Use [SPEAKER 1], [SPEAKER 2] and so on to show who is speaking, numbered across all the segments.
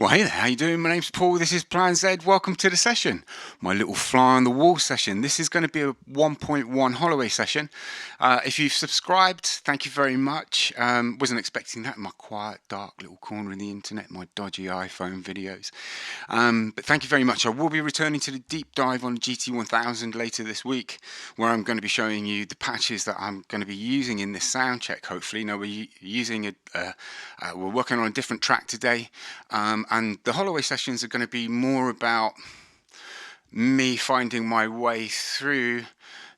[SPEAKER 1] Well, hey there, how you doing? My name's Paul, this is Plan Z, welcome to the session. My little fly on the wall session. This is going to be a 1.1 Holloway session. If you've subscribed, thank you very much. Wasn't expecting that in my quiet, dark little corner of the internet, my dodgy iPhone videos. But thank you very much. I will be returning to the deep dive on the GT1000 later this week, where I'm going to be showing you the patches that I'm going to be using in this sound check, hopefully. Now, we're working on a different track today. And the Holloway sessions are going to be more about me finding my way through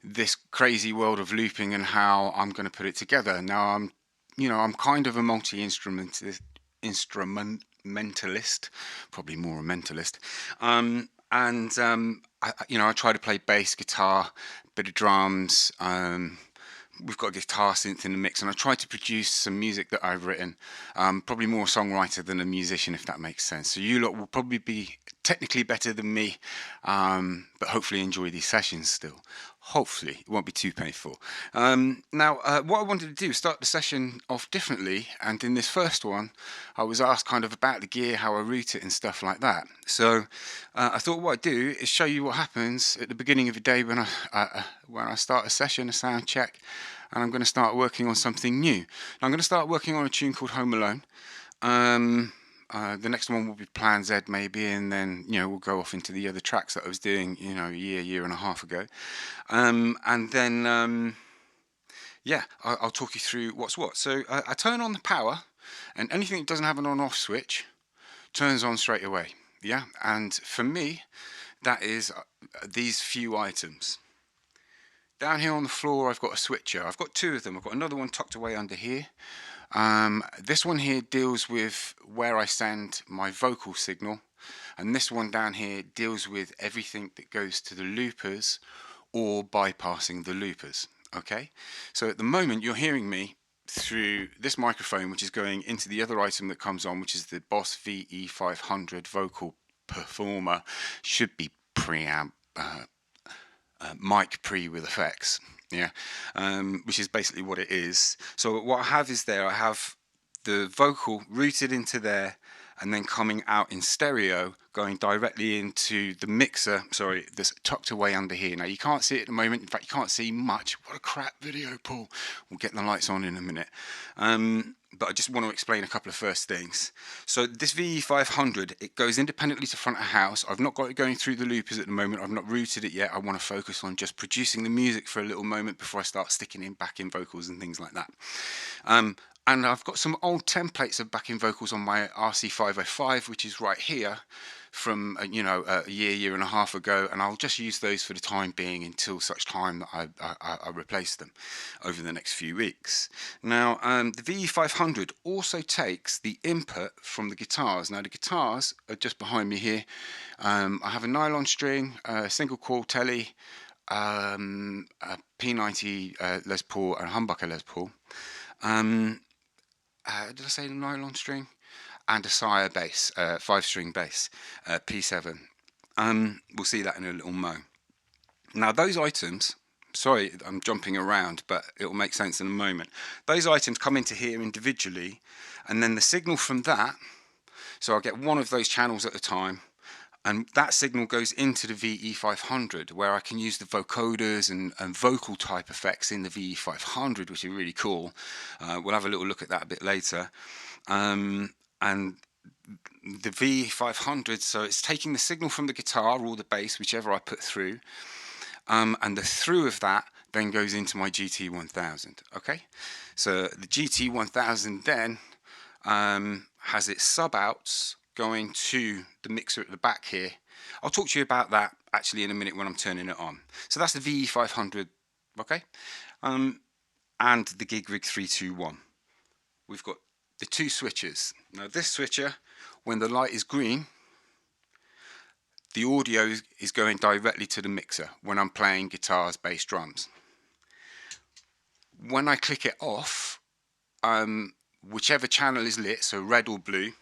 [SPEAKER 1] this crazy world of looping and how I'm going to put it together. Now, I'm kind of a multi-instrumentalist, probably more a mentalist. I try to play bass, guitar, bit of drums. We've got a guitar synth in the mix, and I try to produce some music that I've written. Probably more a songwriter than a musician, if that makes sense. So you lot will probably be technically better than me, but hopefully enjoy these sessions still. Hopefully, it won't be too painful. Now, what I wanted to do is start the session off differently, and in this first one, I was asked kind of about the gear, how I route it and stuff like that. So I thought what I'd do is show you what happens at the beginning of the day when I start a session, a sound check, and I'm going to start working on something new. Now, I'm going to start working on a tune called Home Alone. The next one will be Plan Z maybe, and then we'll go off into the other tracks that I was doing a year and a half ago, and then I'll talk you through what's what. So I turn on the power, and anything that doesn't have an on-off switch turns on straight away. Yeah, and for me, that is these few items. Down here on the floor, I've got a switcher. I've got two of them. I've got another one tucked away under here. This one here deals with where I send my vocal signal, and this one down here deals with everything that goes to the loopers or bypassing the loopers. Okay, so at the moment you're hearing me through this microphone, which is going into the other item that comes on, which is the Boss VE500 vocal performer. Should be preamp. Mic pre with effects, which is basically what it is. So what I have is I have the vocal routed into there, and then coming out in stereo, going directly into the mixer, that's tucked away under here. Now you can't see it at the moment, in fact you can't see much. What a crap video, Paul. We'll get the lights on in a minute. But I just want to explain a couple of first things. So this VE500, it goes independently to front of house. I've not got it going through the loopers at the moment. I've not routed it yet. I want to focus on just producing the music for a little moment before I start sticking in backing vocals and things like that. And I've got some old templates of backing vocals on my RC-505, which is right here, from a year and a half ago, and I'll just use those for the time being until such time that I replace them over the next few weeks. Now, the VE500 also takes the input from the guitars. Now, the guitars are just behind me here. I have a nylon string, a single coil telly, a P90 Les Paul, and a Humbucker Les Paul. Did I say the nylon string? And a Sire bass, 5-string bass, P7. We'll see that in a little mo. Now those items, sorry I'm jumping around, but it'll make sense in a moment. Those items come into here individually, and then the signal from that, so I'll get one of those channels at a time, and that signal goes into the VE500, where I can use the vocoders and vocal type effects in the VE500, which are really cool. We'll have a little look at that a bit later. And the VE500, so it's taking the signal from the guitar or the bass, whichever I put through, and the through of that then goes into my GT1000. Okay, so the GT1000 then has its sub-outs going to the mixer at the back here. I'll talk to you about that actually in a minute when I'm turning it on. So that's the VE500, okay, and the Gig Rig 321. We've got the two switches. Now this switcher, when the light is green, the audio is going directly to the mixer when I'm playing guitars, bass, drums. When I click it off, whichever channel is lit, so red or blue,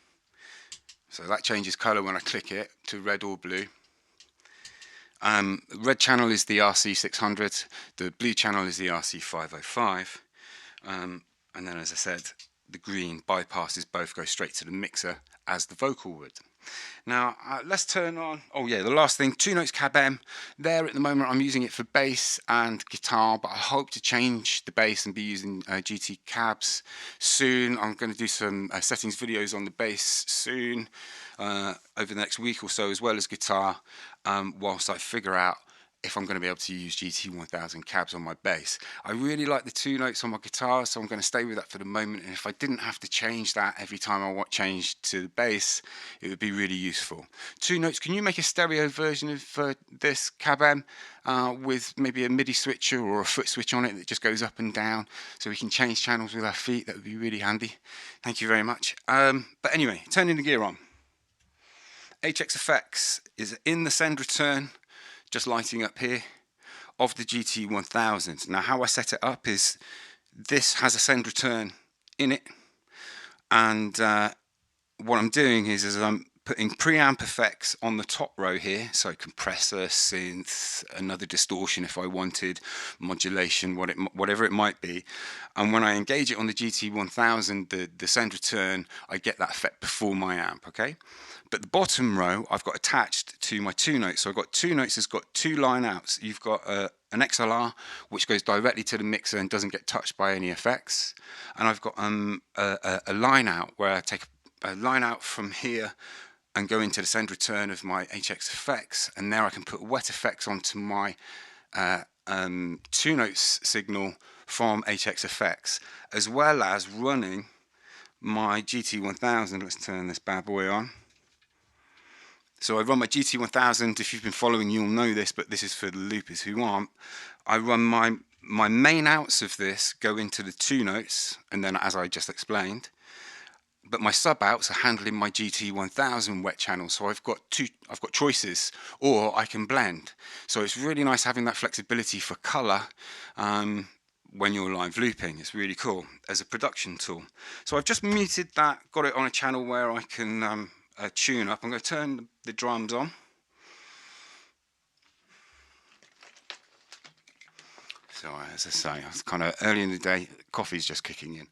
[SPEAKER 1] so that changes colour when I click it to red or blue. Red channel is the RC-600, the blue channel is the RC-505, and then as I said, the green bypasses both, go straight to the mixer as the vocal would. Now let's turn on, oh yeah, the last thing, 2 notes cab M. There at the moment I'm using it for bass and guitar, but I hope to change the bass and be using GT cabs soon. I'm going to do some settings videos on the bass soon, over the next week or so, as well as guitar, whilst I figure out if I'm going to be able to use GT1000 cabs on my bass. I really like the 2 notes on my guitar, so I'm going to stay with that for the moment, and if I didn't have to change that every time I want change to the bass, it would be really useful. 2 notes, can you make a stereo version of this cab M with maybe a MIDI switcher or a foot switch on it that just goes up and down so we can change channels with our feet? That would be really handy. Thank you very much. But anyway, turning the gear on. HXeffects is in the send return, just lighting up here, of the GT1000. Now how I set it up is this has a send return in it, and what I'm doing is I'm putting preamp effects on the top row here, so compressor, synth, another distortion if I wanted, modulation, whatever it might be, and when I engage it on the GT1000, the send return, I get that effect before my amp, okay? But the bottom row I've got attached to my 2 notes. So I've got 2 notes that's got 2 line outs. You've got an XLR which goes directly to the mixer and doesn't get touched by any effects. And I've got a line out where I take a line out from here and go into the send return of my HXeffects, and there I can put wet effects onto my 2 notes signal from HXeffects, as well as running my GT1000. Let's turn this bad boy on. So I run my GT1000, if you've been following you'll know this, but this is for the loopers who aren't. I run my main outs of this go into the 2 notes, and then as I just explained, but my sub outs are handling my GT1000 wet channel, so I've got choices, or I can blend. So it's really nice having that flexibility for colour when you're live looping. It's really cool as a production tool. So I've just muted that, got it on a channel where I can tune up. I'm going to turn the drums on. So as I say, it's kind of early in the day, coffee's just kicking in.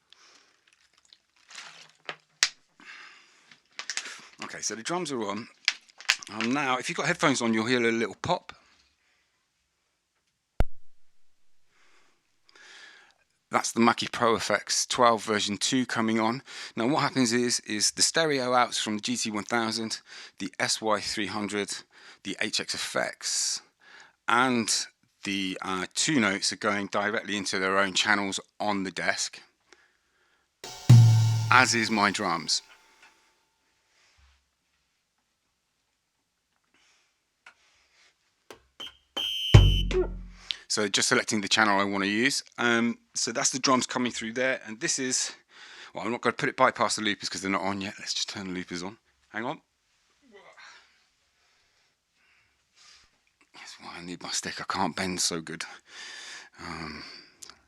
[SPEAKER 1] Okay, so the drums are on. Now, if you've got headphones on, you'll hear a little pop. That's the Mackie Pro Effects 12 version 2 coming on. Now what happens is the stereo outs from the GT1000, the SY300, the HXeffects, and the 2 notes are going directly into their own channels on the desk, as is my drums. So just selecting the channel I want to use. So that's the drums coming through there, and this is, well, I'm not going to put it bypass the loopers because they're not on yet. Let's just turn the loopers on. Hang on. That's why I need my stick. I can't bend so good.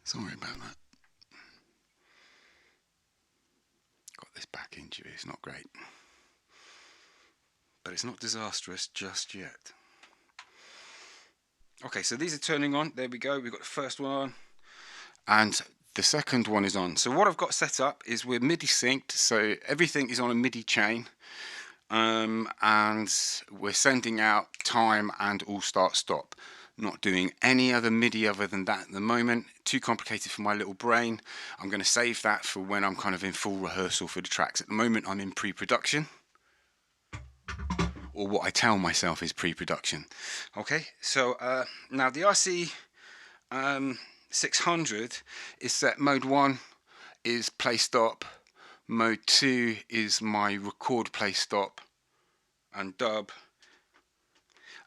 [SPEAKER 1] Sorry about that. Got this back injury. It's not great, but it's not disastrous just yet. Okay, so these are turning on. There we go. We've got the first one on, and the second one is on. So what I've got set up is we're MIDI synced, so everything is on a MIDI chain, and we're sending out time and all start stop. Not doing any other MIDI other than that at the moment. Too complicated for my little brain. I'm going to save that for when I'm kind of in full rehearsal for the tracks. At the moment I'm in pre-production, or what I tell myself is pre-production. Okay, so now the RC-600 is set. Mode 1 is play stop, mode 2 is my record, play stop and dub,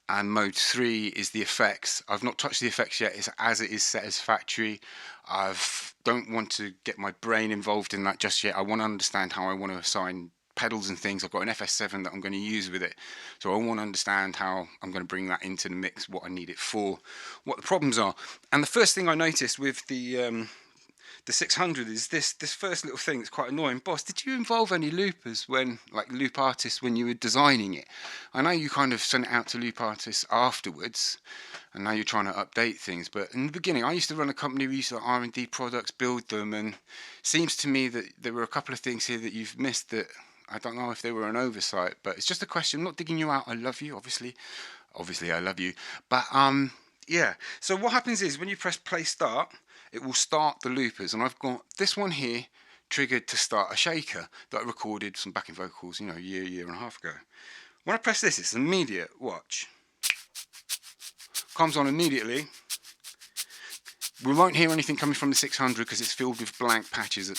[SPEAKER 1] and mode 3 is the effects. I've not touched the effects yet. It's as it is set as factory. I don't want to get my brain involved in that just yet. I want to understand how I want to assign pedals and things. I've got an FS7 that I'm going to use with it, so I want to understand how I'm going to bring that into the mix, what I need it for, what the problems are. And the first thing I noticed with the 600 is this first little thing that's quite annoying. Boss, did you involve any loopers when, like loop artists, when you were designing it? I know you kind of sent it out to loop artists afterwards, and now you're trying to update things, but in the beginning I used to run a company, we used to R&D products, build them, and it seems to me that there were a couple of things here that you've missed that I don't know if they were an oversight, but it's just a question. I'm not digging you out. I love you, obviously I love you, but yeah. So what happens is when you press play start, it will start the loopers, and I've got this one here triggered to start a shaker that I recorded some backing vocals, you know, a year and a half ago. When I press this, it's immediate. Watch. Comes on immediately. We won't hear anything coming from the 600 because it's filled with blank patches,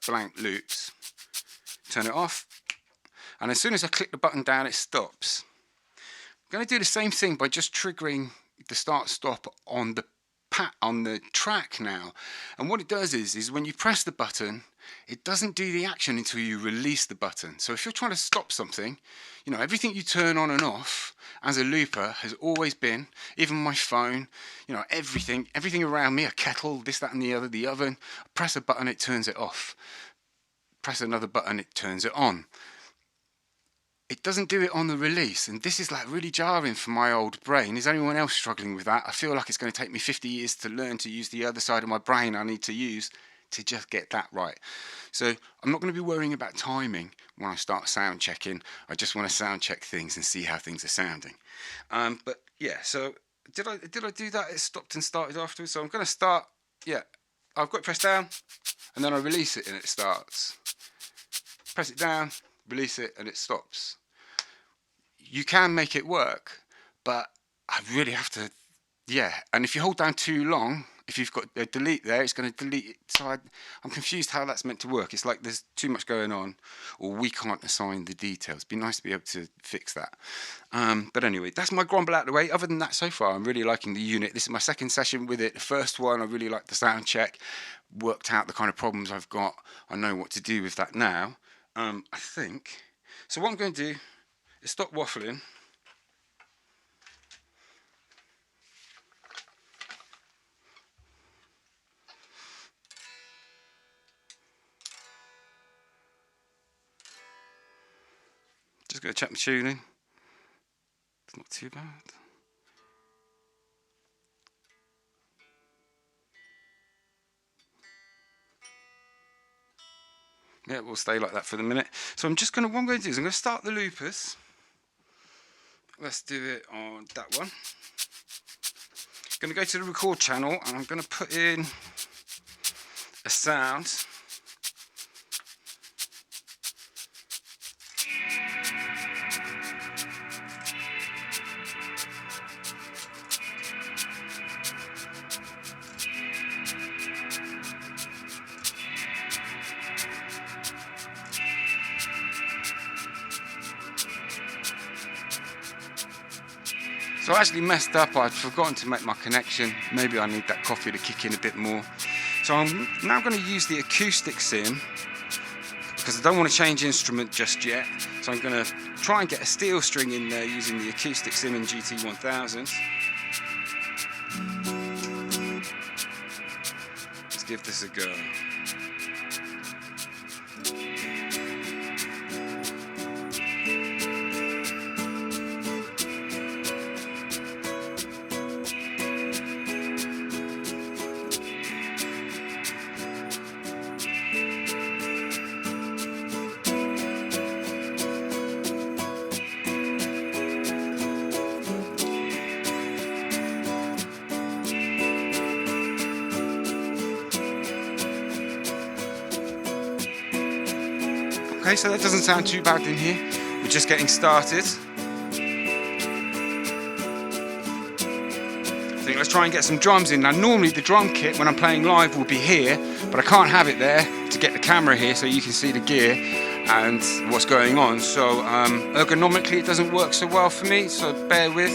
[SPEAKER 1] blank loops. Turn it off, and as soon as I click the button down, it stops. I'm going to do the same thing by just triggering the start stop on the track now. And what it does is when you press the button, it doesn't do the action until you release the button. So if you're trying to stop something, you know, everything you turn on and off as a looper has always been, even my phone, you know, everything around me, a kettle, this, that and the other, the oven, press a button, it turns it off. Press another button, it turns it on. It doesn't do it on the release, and this is like really jarring for my old brain. Is anyone else struggling with that? I feel like it's going to take me 50 years to learn to use the other side of my brain I need to use to just get that right. So I'm not going to be worrying about timing when I start sound checking. I just want to sound check things and see how things are sounding. But yeah, so did I do that? It stopped and started afterwards. So I'm going to start. Yeah, I've got it pressed down, and then I release it and it starts. Press it down, release it, and it stops. You can make it work, but I really have to, yeah. And if you hold down too long, if you've got a delete there, it's going to delete it. So I'm confused how that's meant to work. It's like there's too much going on, or we can't assign the details. It'd be nice to be able to fix that. But anyway, that's my grumble out of the way. Other than that, so far, I'm really liking the unit. This is my second session with it. The first one, I really liked the sound check, worked out the kind of problems I've got. I know what to do with that now. I think. So what I'm going to do is stop waffling. Just going to check my tuning. It's not too bad. Yeah, we'll stay like that for the minute. So what I'm going to do is I'm going to start the loopers. Let's do it on that one. I'm going to go to the record channel and I'm going to put in a sound. So I actually messed up. I'd forgotten to make my connection. Maybe I need that coffee to kick in a bit more. So I'm now going to use the acoustic sim because I don't want to change instrument just yet. So I'm going to try and get a steel string in there using the acoustic sim in GT1000. Let's give this a go. Okay, so that doesn't sound too bad in here. We're just getting started. I think let's try and get some drums in. Now normally the drum kit when I'm playing live will be here, but I can't have it there to get the camera here so you can see the gear and what's going on. So ergonomically it doesn't work so well for me, so bear with.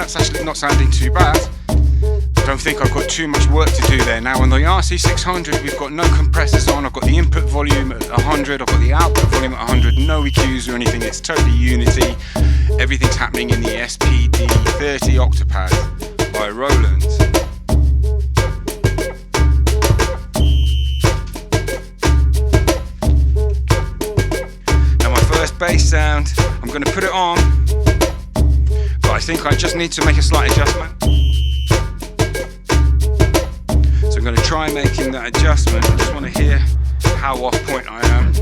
[SPEAKER 1] that's actually not sounding too bad. Don't think I've got too much work to do there. Now on the RC-600 we've got no compressors on, I've got the input volume at 100, I've got the output volume at 100, no EQs or anything, it's totally unity. Everything's happening in the SPD-30 Octopad by Roland. Now my first bass sound, I'm going to put it on, but I think I just need to make a slight adjustment. So I'm going to try making that adjustment. I just want to hear how off point I am.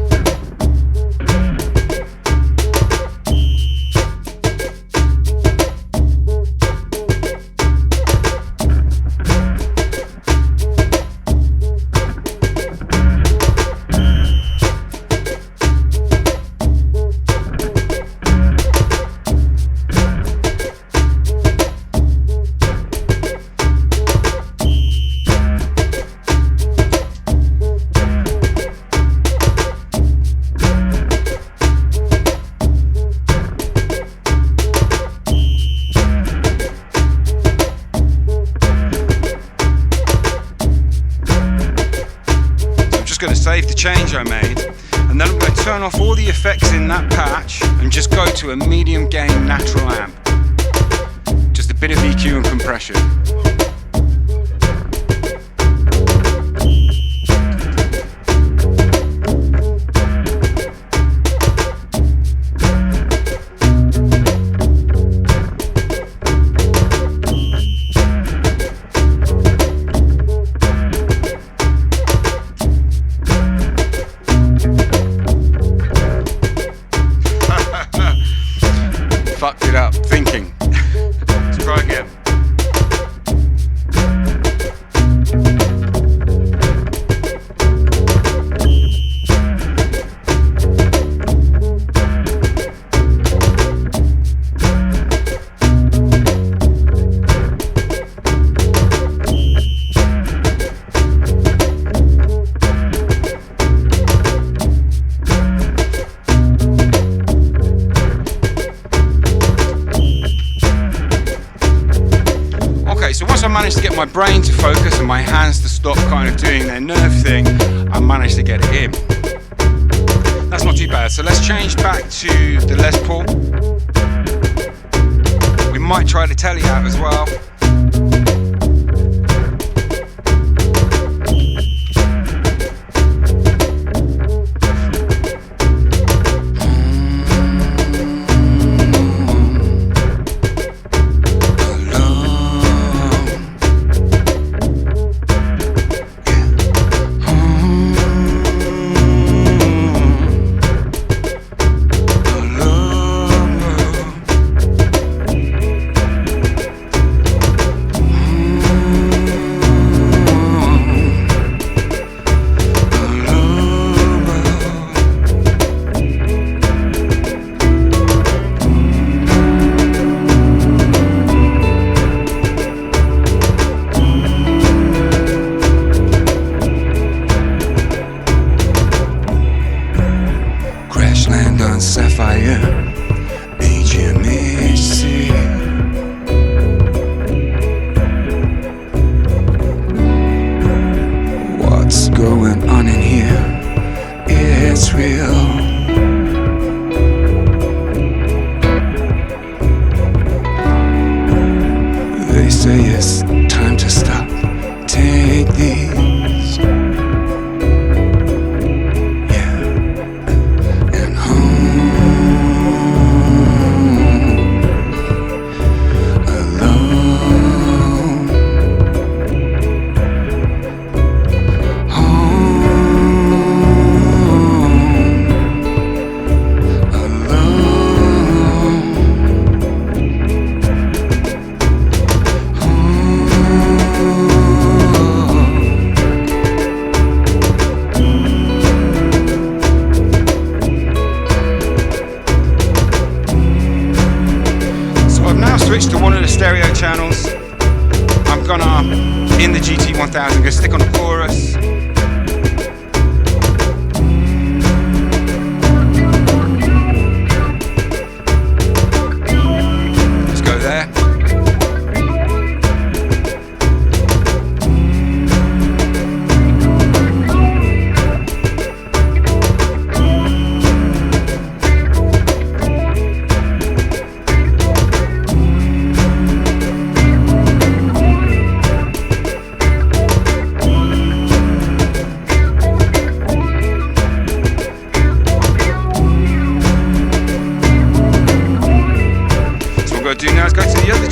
[SPEAKER 1] Save the change I made, and then I'm going to turn off all the effects in that patch and just go to a medium gain natural amp. Just a bit of EQ and compression. Fucked it up, thinking. Let's try again. So once I managed to get my brain to focus and my hands to stop kind of doing their nerve thing, I managed to get it in. That's not too bad. So let's change back to the Les Paul. We might try the telly out as well. Sapphire, HMAC. What's going on in here? It's real. They say it's time to stop. Take these. Switch to one of the stereo channels. I'm gonna, in the GT1000, gonna stick on the chorus. Let's go there.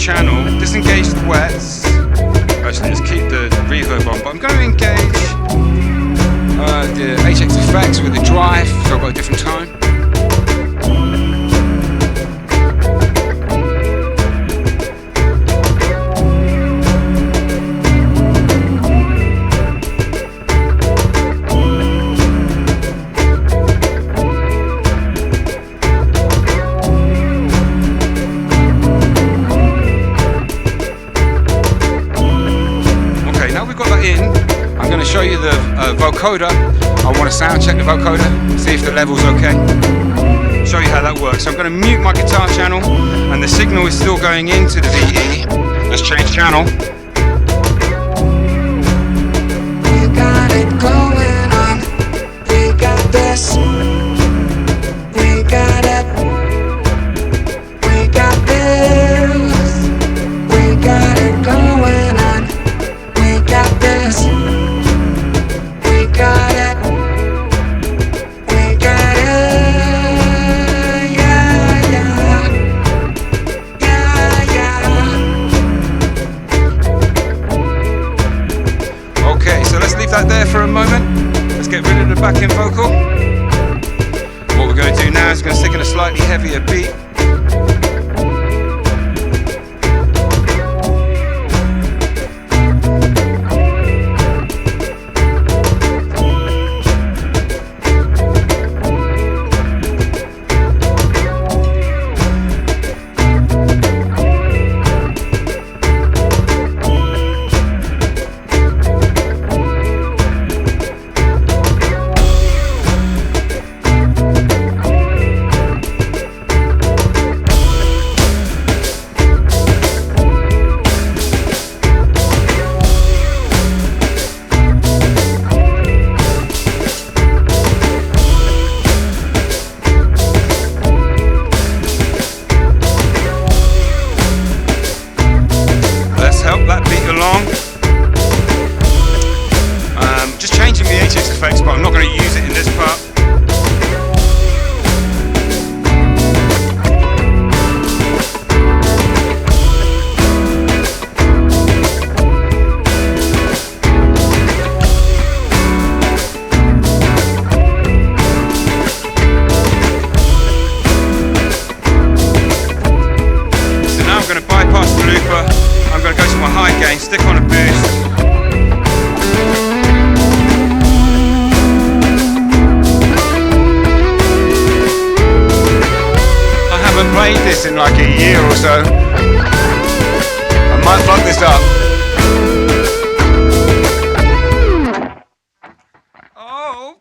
[SPEAKER 1] channel, disengage the wets. Actually, let's keep the reverb on, but I'm going to engage the HXeffects with the drive, so I've got a different tone. Show you the vocoder. I want to sound check the vocoder, see if the level's okay. Show you how that works. So I'm going to mute my guitar channel, and the signal is still going into the VE. Let's change channel. We got it going on. We got this. We got it. We got this. We got it going on. We got this. Got it. We got it. Yeah, yeah. Yeah, yeah. Okay, so let's leave that there for a moment. Let's get rid of the back end vocal. What we're going to do now is we're going to stick in a slightly heavier beat. Just changing the HXeffects, but I'm not going to use it in this part. So now I'm going to bypass the looper. I'm going to go to my high gain, stick on a boost. Played this in like a year or so. I might fuck this up. Oh.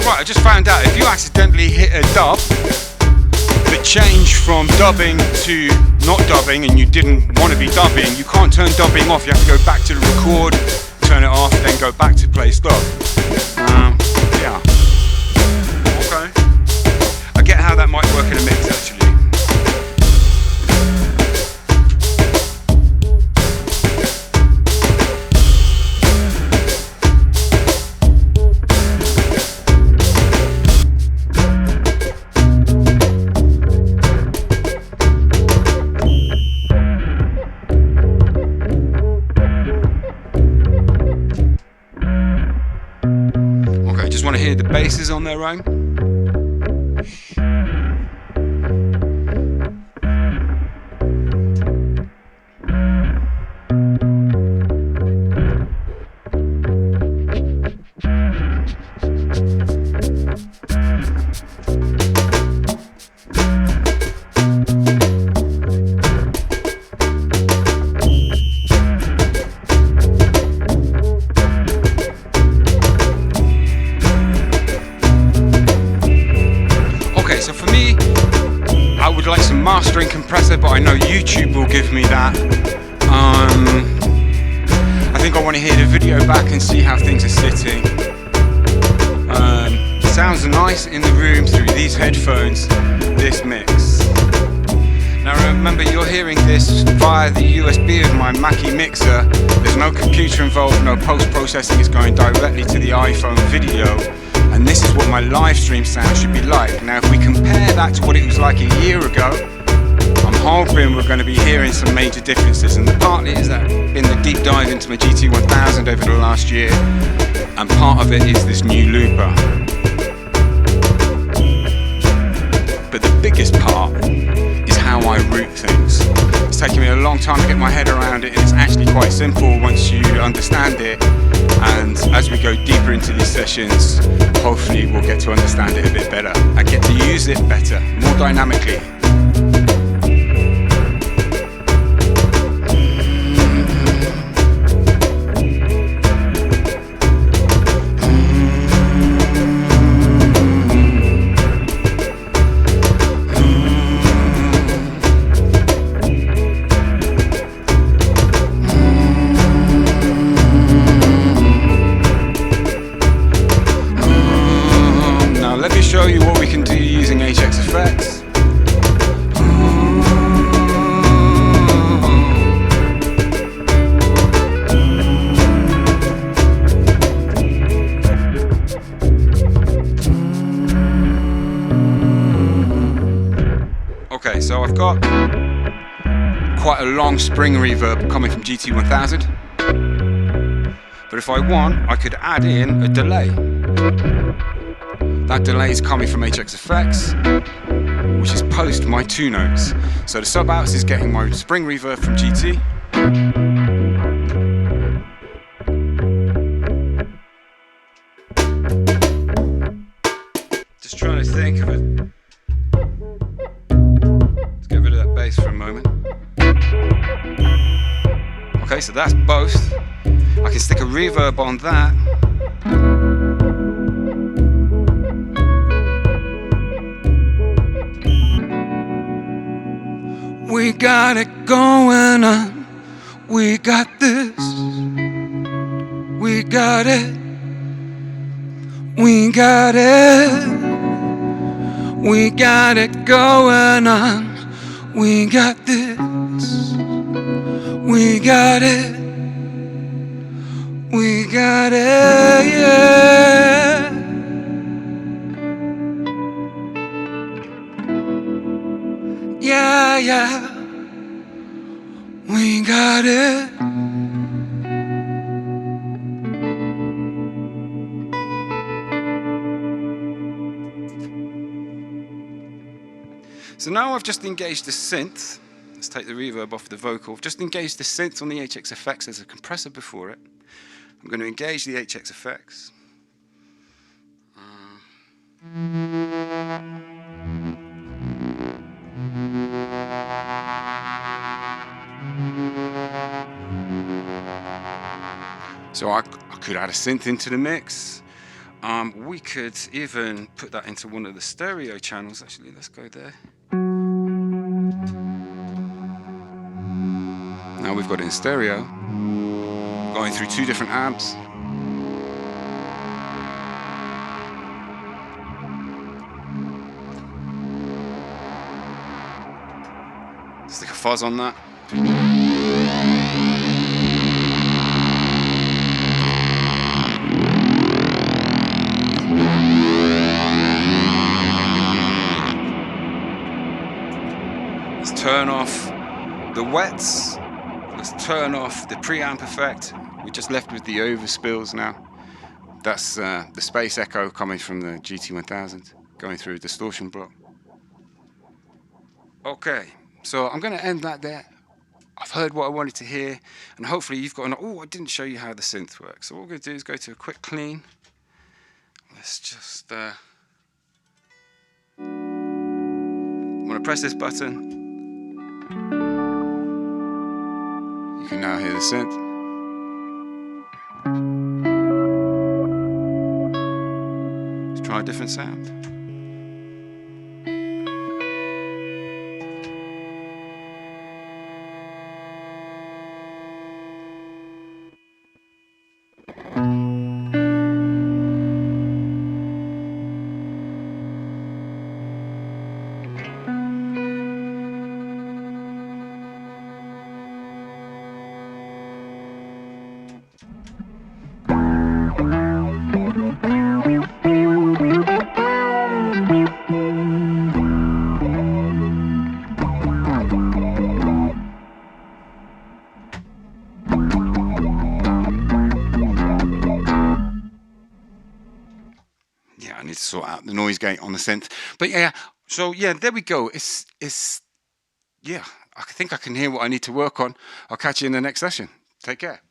[SPEAKER 1] I just found out if you accidentally hit a dub, the change from dubbing to not dubbing, and you didn't want to be dubbing, you can't turn dubbing off. You have to go back to the record, turn it off, then go back to play stop. Yeah. Okay. I get how that might work in a mix actually. Want to hear the basses on their own. mastering compressor, but I know YouTube will give me that. I think I want to hear the video back and see how things are sitting. Sounds nice in the room through these headphones, this mix. Now remember, you're hearing this via the USB of my Mackie mixer. There's no computer involved, no post-processing, it's going directly to the iPhone video. And this is what my live stream sound should be like. Now if we compare that to what it was like a year ago, I'm hoping we're going to be hearing some major differences. And the part is that in the deep dive into my GT1000 over the last year, and part of it is this new looper. But the biggest part is how I route things. It's taken me a long time to get my head around it, and it's actually quite simple once you understand it. And as we go deeper into these sessions, hopefully we'll get to understand it a bit better and get to use it better, more dynamically. Show you what we can do using HXeffects. Okay, so I've got quite a long spring reverb coming from GT1000, but if I want, I could add in a delay. That delay is coming from HXeffects, which is post my 2 notes. So the sub-outs is getting my spring reverb from GT. Just trying to think of it. Let's get rid of that bass for a moment. Okay, so that's both. I can stick a reverb on that. We got it going on, we got this, we got it, we got it, we got it going on, we got this, we got it, we got it, yeah. Yeah, yeah, we got it. So now I've just engaged the synth. Let's take the reverb off the vocal. I've just engaged the synth on the HXeffects. There's a compressor before it. I'm going to engage the HXeffects. So I could add a synth into the mix. We could even put that into one of the stereo channels. Actually, let's go there. Now we've got it in stereo, going through 2 different amps. Stick a fuzz on that. Let's turn off the wets. Let's turn off the preamp effect. We're just left with the overspills now. That's the space echo coming from the GT1000, going through a distortion block. Okay, so I'm going to end that there. I've heard what I wanted to hear, and hopefully you've got an... Oh, I didn't show you how the synth works. So what we're going to do is go to a quick clean. Let's just... I'm going to press this button. You can now hear the synth. Let's try a different sound. need to sort out the noise gate on the synth. But yeah, so yeah, there we go. Yeah, I think I can hear what I need to work on. I'll catch you in the next session. Take care.